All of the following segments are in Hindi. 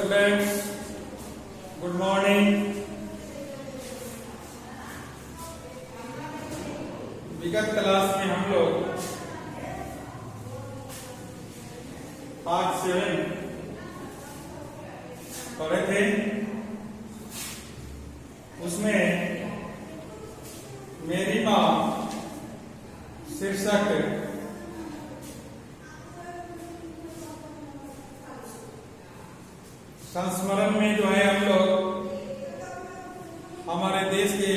Students, good morning. विगत क्लास में हम लोग पार्ट 7 पढ़े थे। उसमें मेरी माँ शीर्षक संस्मरण में जो है हम लोग हमारे देश के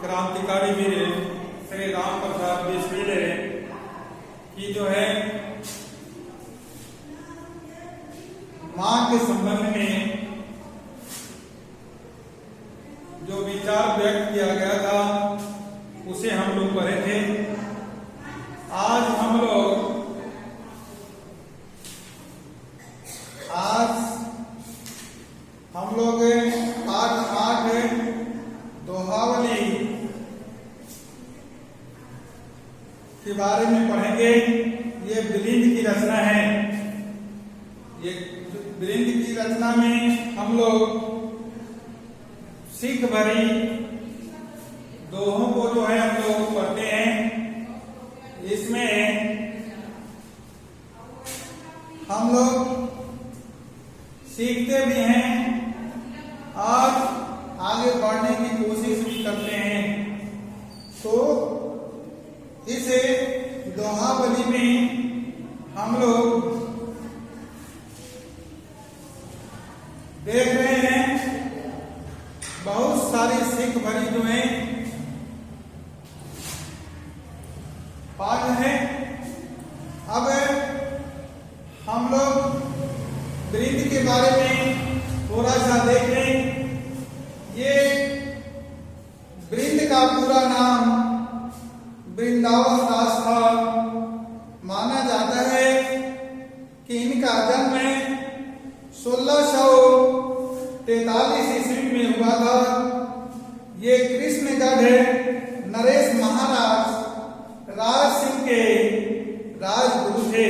क्रांतिकारी वीर श्री राम प्रसाद बिस्मिल की जो है मां के संबंध में जो विचार व्यक्त किया गया था उसे हम लोग पढ़े थे। आज हम लोग पाठ 8 दोहावली के बारे में पढ़ेंगे। ये बिलिंद की रचना है। ये बिलिंद की रचना में हम लोग सीख भरी दोहों को जो है हम लोग पढ़ते हैं। इसमें हम लोग सीखते भी हैं और आगे बढ़ने की कोशिश भी करते हैं। तो इस दोहावली में हम लोग देख रहे हैं बहुत सारी सीख भरी जो है पाठ है। अब हम लोग बिलिंद के बारे में थोड़ा सा देख लें। ये बिलिंद का पूरा नाम वृंदावन दास था। माना जाता है कि इनका जन्म 1643 ईस्वी में हुआ था। ये कृष्णगढ़ नरेश महाराज राज सिंह के राजगुरु थे।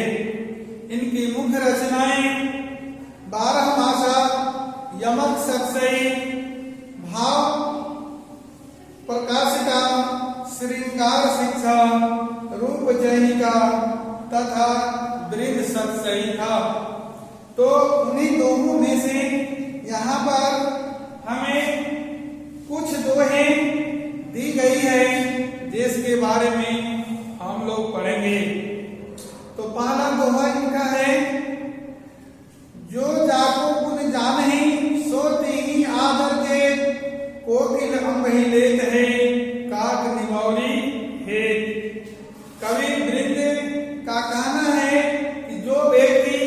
इनकी मुख्य रचनाएं 12 मासा, यमक सत्सई, भाव प्रकाशिका, श्रृंगार शिक्षा, रूप जयिका तथा वृद्ध सत्सई था। तो उन्हीं दोनों में से यहाँ पर हमें कुछ दोहें दी गई है जिसके बारे में हम लोग पढ़ेंगे। तो पहला दोहा इनका है, जो जाको गुण जानहि सो तिहि आदर के, कोकिल अंबहि लेत है काक निमौरी है। कवि बिलिंद का कहना है कि जो व्यक्ति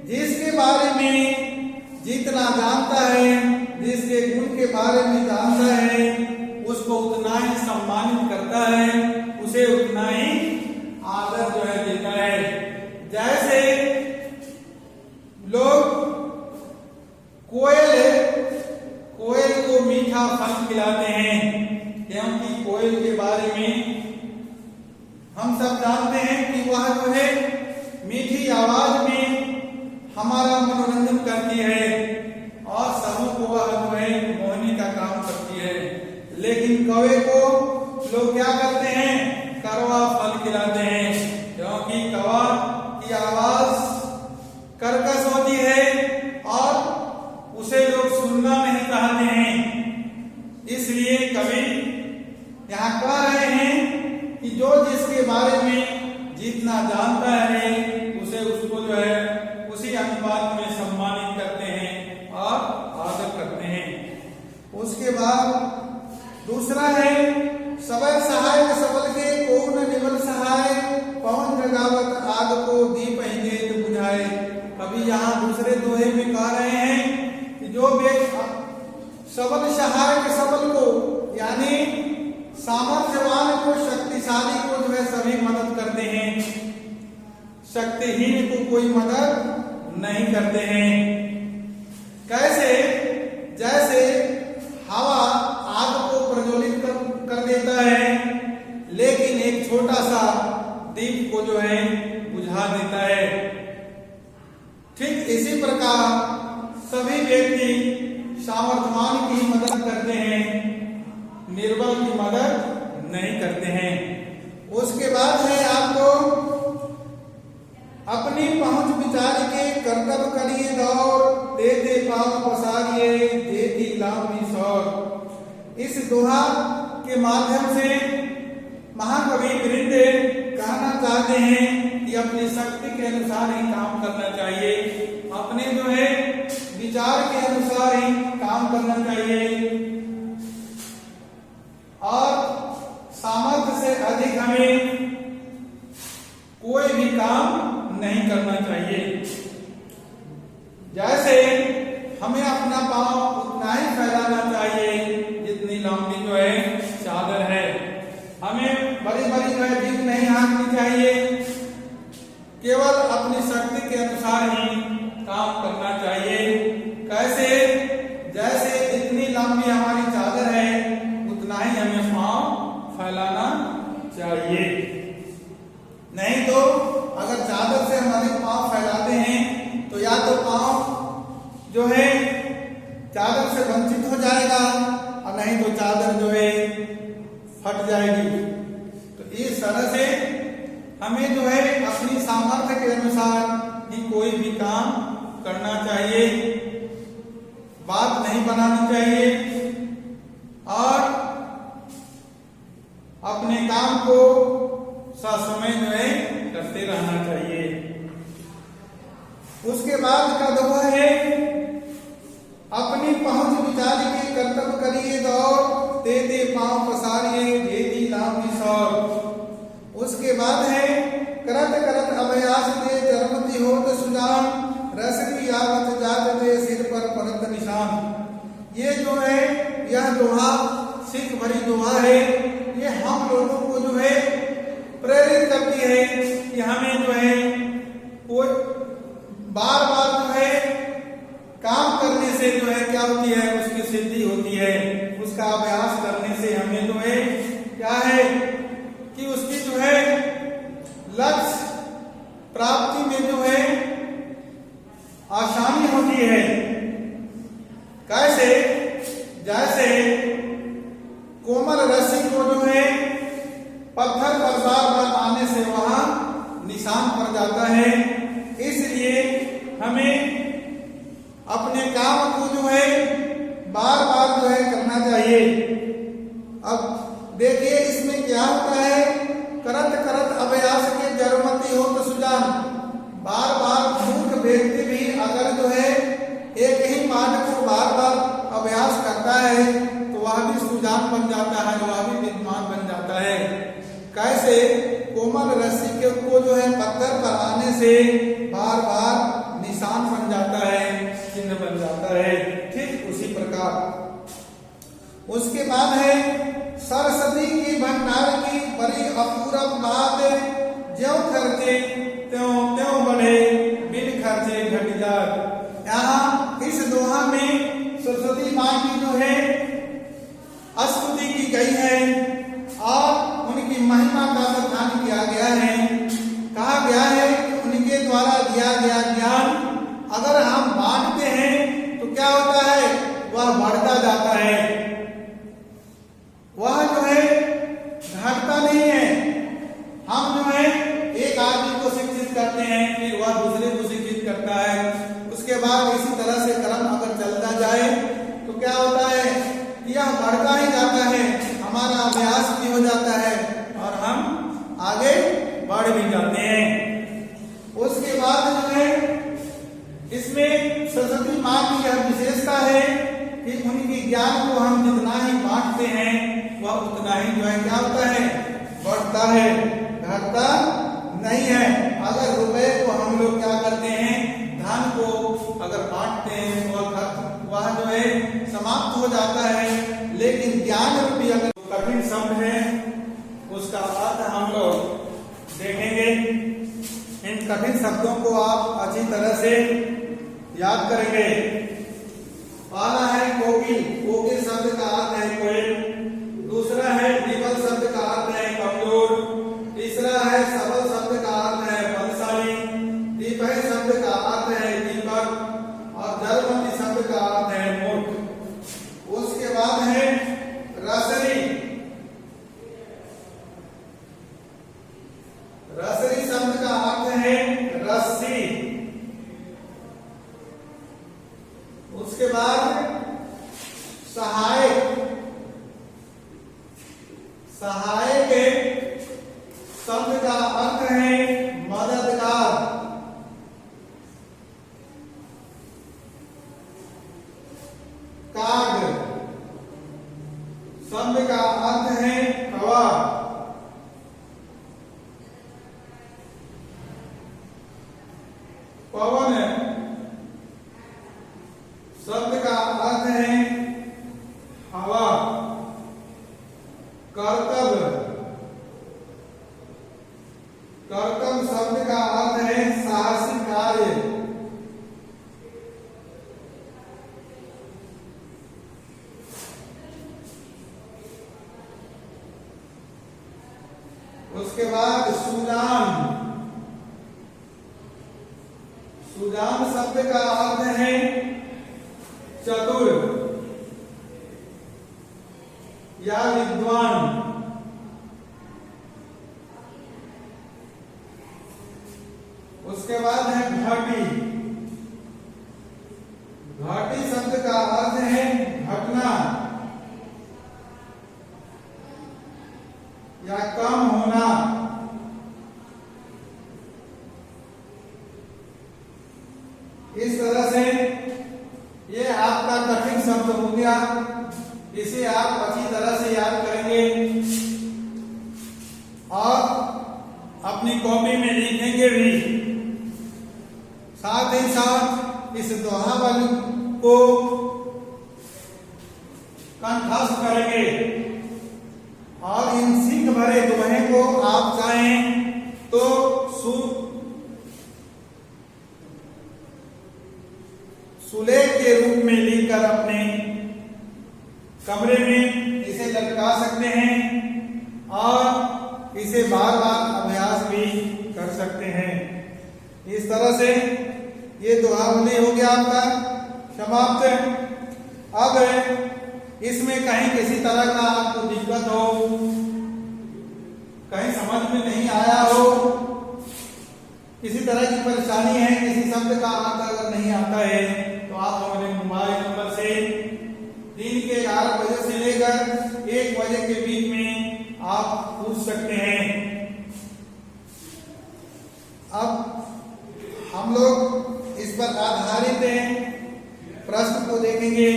जिसके बारे में जितना जानता है, जिसके गुण के बारे में जानता है, उसको उतना ही सम्मानित करता है, उसे उतना ही आदर जो है देता है। जैसे लोग कोयल को मीठा फल खिलाते हैं, क्योंकि कोयल के बारे में हम सब जानते हैं कि वह जो है मीठी आवाज में हमारा मनोरंजन करती है और सबों को वह जो है मोहनी का काम करती है। लेकिन कौवे को लोग क्या करते हैं, कड़वा फल खिलाते हैं, क्योंकि कौवा की आवाज कर्कश होती है और उसे लोग सुनना नहीं चाहते हैं। इसलिए कवि यहाँ कह रहे हैं कि जो जिसके बारे में जितना जानता है उसको जो है उसी अनुपात में सम्मानित करते हैं और आदर करते हैं। उसके बाद दूसरा है, सबल सहाय सबल के कौन निबल सहाय, पवन जगावत आग को दीप ही गेत बुझाए। कभी यहाँ दूसरे दोहे में कह रहे हैं कि जो सबल सहाय के सबल को यानी सामर्थ्यवान को, शक्तिशाली को जो है सभी मदद करते हैं, शक्तिहीन को कोई मदद नहीं करते हैं। कैसे? जैसे हवा आग को प्रज्वलित कर देता है, लेकिन एक छोटा सा दीप को जो है बुझा देता है। ठीक इसी प्रकार सभी व्यक्ति सामर्थ्यवान की मदद करते हैं, निर्बल की मदद नहीं करते हैं। उसके बाद है आपको अपनी पहुंच विचार के कर्तव्य करिए दौड़, देते पांव पसारिए देती लांबी सौर। इस दोहा के माध्यम से महाकवि वृंद कहना चाहते हैं कि अपनी शक्ति के अनुसार ही काम करना चाहिए, अपने जो है विचार के अनुसार ही काम करना चाहिए और सामर्थ्य से अधिक हमें कोई भी काम नहीं करना चाहिए। जैसे हमें अपना पांव उतना ही फैलाना चाहिए जितनी लंबी जो है चादर है। हमें बड़ी बड़ी जो है भीख नहीं हाँकनी चाहिए, केवल अपनी शक्ति के अनुसार ही काम करना चाहिए। कैसे? जैसे जितनी लंबी हमारी चादर है उतना ही हमें पांव फैलाना चाहिए। नहीं तो अगर चादर से हम अधिक पांव फैलाते हैं तो या तो पांव जो है चादर से वंचित हो जाएगा और नहीं तो चादर जो है फट जाएगी। तो इस तरह से हमें जो है अपनी सामर्थ्य के अनुसार ही कोई भी काम करना चाहिए, बात नहीं बनानी चाहिए और अपने काम को ससमय जो है करते रहना चाहिए। उसके बाद का दोहा है अपनी पहुंच विचार के कर्तव्य करिए दौड़, देते पांव पसारिए देती लांबी सौर। उसके बाद है करत करत अभ्यास दे जन्मति होत सुजान, रसरी आवत जात दे सिर पर परत निशान। ये जो है यह दोहा सिख भरी दोहा है। ये हम लोगों को जो है प्रेरित करती है कि हमें जो है कोई बार बार जो है काम करने से जो है क्या होती है, उसकी सिद्धि होती है। उसका अभ्यास करने से हमें जो है क्या है कि उसकी जो है लक्ष्य प्राप्ति में जो है आसानी होती है। कैसे? जैसे कोमल रस्सी को जो है पत्थर पर बार बार आने से वहां निशान पड़ जाता है। इसलिए हमें अपने काम को जो है बार बार जो है करना चाहिए। अब देखिए इसमें क्या होता है, करत करत अभ्यास के जरमती हो तो सुजान। बार बार मूर्ख व्यक्ति भी अगर जो है एक ही पाठ को बार बार अभ्यास करता है तो वह भी सुजान बन जाता है, वह भी विद्वान बन जाता है। कैसे? कोमल रस्सी के को जो है पत्थर पर आने से बार बार निशान बन जाता है, चिन्ह बन जाता है। ठीक उसी प्रकार उसके बाद है सरस्वती की भंडार की बड़ी अपूरब बात, ज्यों खर्चे त्यों त्यों बढ़े बिन खर्चे घट जात। यहाँ इस दोहा में सरस्वती माँ की जो है स्तुति की गई है और उनकी महिमा का बखान किया गया है। कहा गया है कि उनके द्वारा दिया गया ज्ञान अगर हम बांटते हैं तो क्या होता है, वह बढ़ता जाता है, वह जो है घटता नहीं है। हम जो है एक आदमी को शिक्षित करते हैं फिर वह दूसरे को शिक्षित करता है, उसके बाद इसी तरह से क्रम अगर चलता जाए तो क्या होता है, यह बढ़ता ही जाता है, हमारा अभ्यास भी हो जाता है और हम आगे बढ़ भी जाते हैं। उसके बाद जो है इसमें सरस्वती माँ की यह विशेषता है कि उनकी ज्ञान को हम जितना ही बांटते हैं वह उतना ही जो है क्या होता है, बढ़ता है, घटता नहीं है। अगर रुपए को हम लोग क्या करते हैं, धन को अगर बांटते हैं तो वह जो है समाप्त हो जाता है, लेकिन ज्ञान रूपी अगर कठिन शब्द है उसका अर्थ हम लोग देखेंगे। इन कठिन शब्दों को आप अच्छी तरह से याद करेंगे। पहला है कोकिल, कोकिल शब्द का अर्थ है कोयल। दूसरा है विबल शब्द का अर्थ है कमजोर। तीसरा है सबल शब्द का अर्थ है बलशाली। दीपह शब्द का अर्थ है दीपक और जलमती शब्द का उसके बाद सहायक, सहायक शब्द का अर्थ है मददगार। काग शब्द का अर्थ है कौवा। पवन शब्द का अर्थ है हवा। कर्तव्य, कर्तव्य शब्द का अर्थ है साहसी कार्य। उसके बाद सुजान, सुजान शब्द का अर्थ है चतुर या विद्वान। उसके बाद है घाटी, घाटी शब्द का अर्थ है घटना या कम होना। इस तरह से ये आपका कठिन शब्द हो गया। इसे आप अच्छी तरह से याद करेंगे और अपनी कॉपी में लिखेंगे भी। साथ ही साथ इस दोहावली को कंठस्थ करेंगे और इन सीख भरे दोहे को आप चाहें तो सुलेख के रूप में लेकर अपने कमरे में इसे लटका सकते हैं और इसे बार बार अभ्यास भी कर सकते हैं। इस तरह से ये दोहावली हो गया आपका समाप्त। अब इसमें कहीं किसी तरह का आपको दिक्कत हो, कहीं समझ में नहीं आया हो, किसी तरह की परेशानी है, किसी शब्द का अर्थ अगर नहीं आता है तो आप हमारे मोबाइल नंबर से दिन के 11 बजे से लेकर 1 बजे के बीच में आप पूछ सकते हैं। अब हम लोग इस पर आधारित प्रश्न को देखेंगे।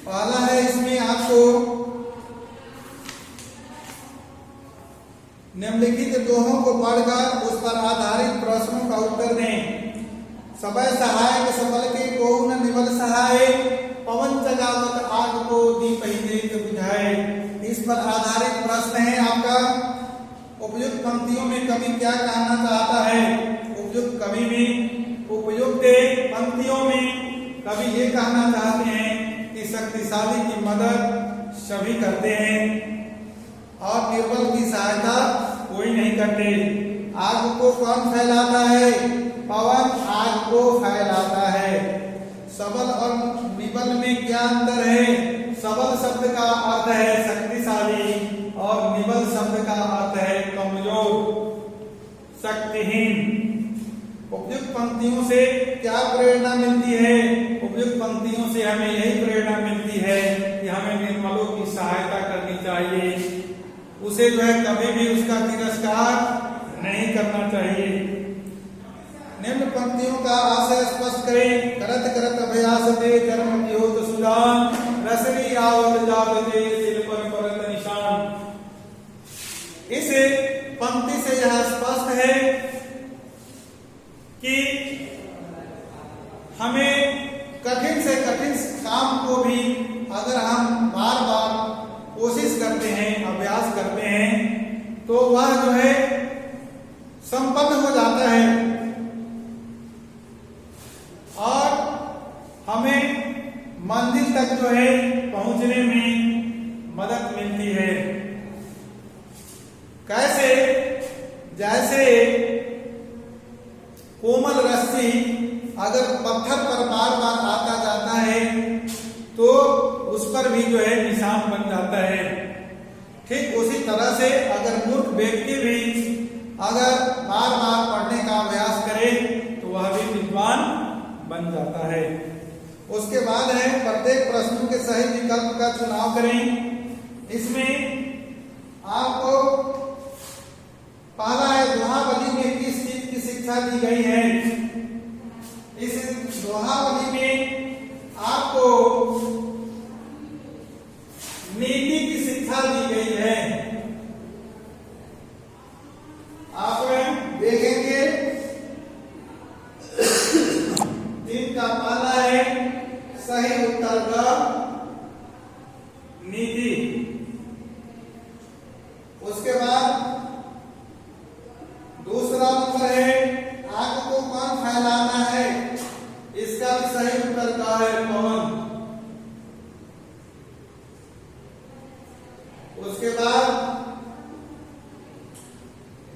पहला है, इसमें आपको निम्नलिखित दोहों को पढ़कर उस पर आधारित प्रश्नों का उत्तर दें। सबय सहायक सबल के को न निबल सहाय, पवन जगावत आग को दीप ही देख बुझाए। इस पर आधारित प्रश्न है आपका। उपयुक्त पंक्तियों में कवि क्या कहना चाहता है? उपयुक्त कवि भी उपयुक्त पंक्तियों में कवि ये कहना चाहते हैं कि शक्तिशाली की मदद सभी करते हैं और निर्बल की सहायता कोई नहीं करते। आग को कौन फैलाता है? पवन आग को फैलाता है। सबल और निबल में क्या अंतर है? सबल शब्द का अर्थ है शक्तिशाली और निबल शब्द का अर्थ है कमजोर, शक्तिहीन। उपयुक्त पंक्तियों से क्या प्रेरणा मिलती है? उपयुक्त पंक्तियों से हमें यही प्रेरणा मिलती है कि हमें निर्मलों की सहायता करनी चाहिए, उसे जो है कभी भी उसका तिरस्कार नहीं करना चाहिए। निम्न पंक्तियों का आशय स्पष्ट करें। करत करत अभ्यास दे कर्म ज्योत सुजान, रसरी आवत जात दे सिर पर परत निशान। इस पंक्ति से यह स्पष्ट है कि हमें कठिन से कठिन काम को भी अगर हम बार बार कोशिश करते हैं, अभ्यास करते हैं, तो वह जो है संपन्न हो जाता है और हमें मंजिल तक जो है पहुंचने में मदद मिलती है। कैसे? जैसे कोमल रस्सी अगर पत्थर पर बार बार आता जाता है तो उस पर भी जो है निशान बन जाता है। ठीक उसी तरह से अगर मूर्ख व्यक्ति भी अगर बार बार पढ़ने का अभ्यास करे तो वह भी विद्वान बन जाता है। उसके बाद है प्रत्येक प्रश्नों के सही विकल्प का चुनाव करें। इसमें आपको पहला है दोहावली में किस चीज की शिक्षा दी गई है। इस दोहावली में आपको नीति की शिक्षा दी गई है। आप देखेंगे तीन का पहला है सही उत्तर का नीति। उसके बाद दूसरा नंबर है आग को कौन फैलाना है, इसका भी सही उत्तर का है पवन। उसके बाद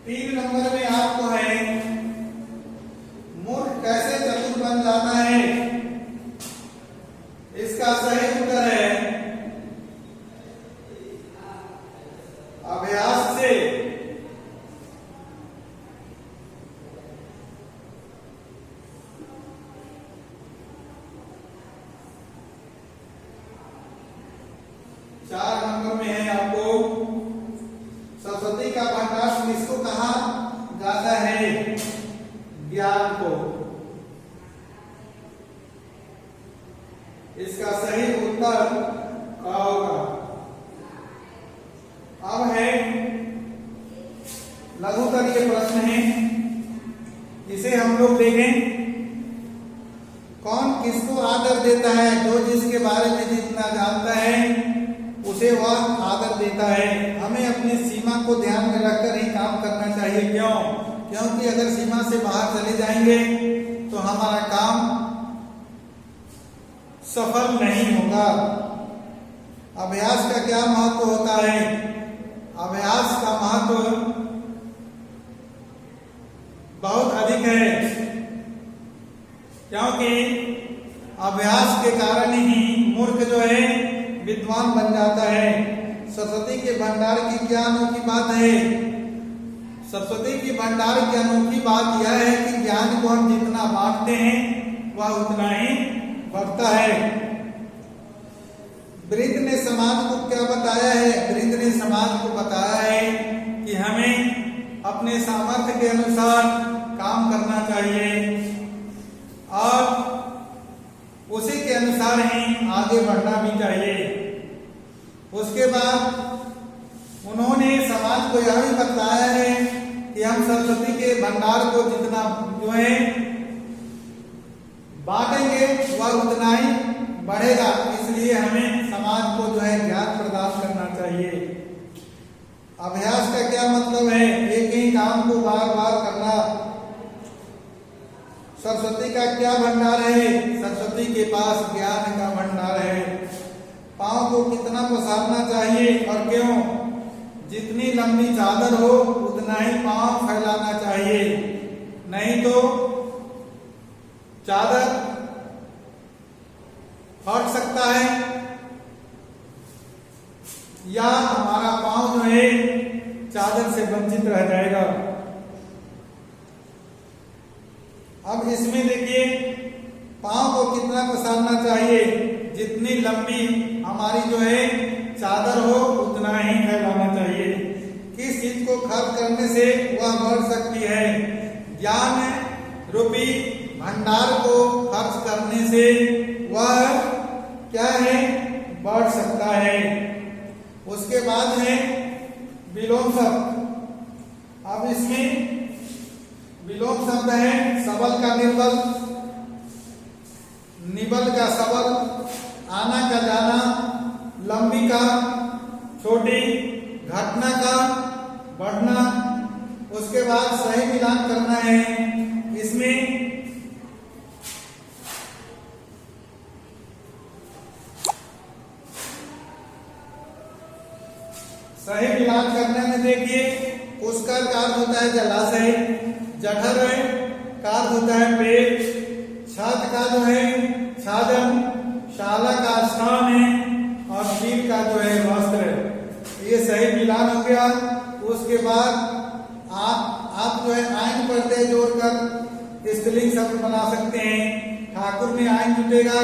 3 नंबर में आपको है मूर्ख कैसे चतुर बन जाता है, इसका सही उत्तर है अभ्यास से। चार नंबर में है आपको सरस्वती का भंडार किसको कहा जाता है, ज्ञान को। इसका सही उत्तर क्या होगा। अब है लघुतरीय प्रश्न है, इसे हम लोग देखें। कौन किसको आदर देता है, जो जिसके बारे में जितना जानता है उसे वह आदर देता है। हमें अपनी सीमा को ध्यान में रखकर ही काम करना चाहिए। क्यों? क्योंकि अगर सीमा से बाहर चले जाएंगे तो हमारा काम सफल नहीं होगा। अभ्यास का क्या महत्व होता है? अभ्यास का महत्व बहुत अधिक है, क्योंकि अभ्यास के कारण ही मूर्ख जो है विद्वान बन जाता है। सरस्वती के भंडार की क्या अनोखी बात है? सरस्वती की भंडार की अनोखी बात यह है कि ज्ञान को हम जितना बांटते हैं वह उतना ही बढ़ता है। वृंद ने समाज को क्या बताया है? वृंद ने समाज को बताया है कि हमें अपने सामर्थ्य के अनुसार काम करना चाहिए और उसी के अनुसार ही आगे बढ़ना भी चाहिए। उसके बाद उन्होंने समाज को यह भी बताया है कि हम सरस्वती के भंडार को जितना जो है बांटेंगे वह उतना ही बढ़ेगा। इसलिए हमें समाज को जो है ज्ञान प्रदान करना चाहिए। अभ्यास का क्या मतलब है? एक ही काम को बार बार करना। सरस्वती का क्या भंडार है? सरस्वती के पास ज्ञान का भंडार है। पांव को कितना पसारना चाहिए और क्यों? जितनी लंबी चादर हो उतना ही पांव फैलाना चाहिए, नहीं तो चादर फट सकता है या हमारा पांव जो है चादर से वंचित रह जाएगा। अब इसमें देखिए पांव को कितना पसारना चाहिए, जितनी लंबी हमारी जो है चादर हो उतना ही फैलाना चाहिए। किस चीज को खर्च करने से वह बढ़ सकती है? ज्ञान रूपी भंडार को खर्च करने से वह क्या है? बढ़ सकता है। उसके बाद है विलोम शब्द। अब इसमें विलोम शब्द है सबल का निर्बल, निबल का सबल, आना का जाना, लंबी का छोटी, घटना का बढ़ना। उसके बाद सही मिलान करना है। इसमें सही मिलान करने में देखिए पुष्कर का अर्थ होता है जलाशय, जठर है का अर्थ होता है पेट, छत का जो है छाजन, शाला का स्थान है और शील का जो है वस्त्र। ये सही मिलान हो गया। उसके बाद आप जो है आयन प्रत्यय जोड़कर स्त्रीलिंग शब्द बना सकते हैं। ठाकुर में आयन जुटेगा।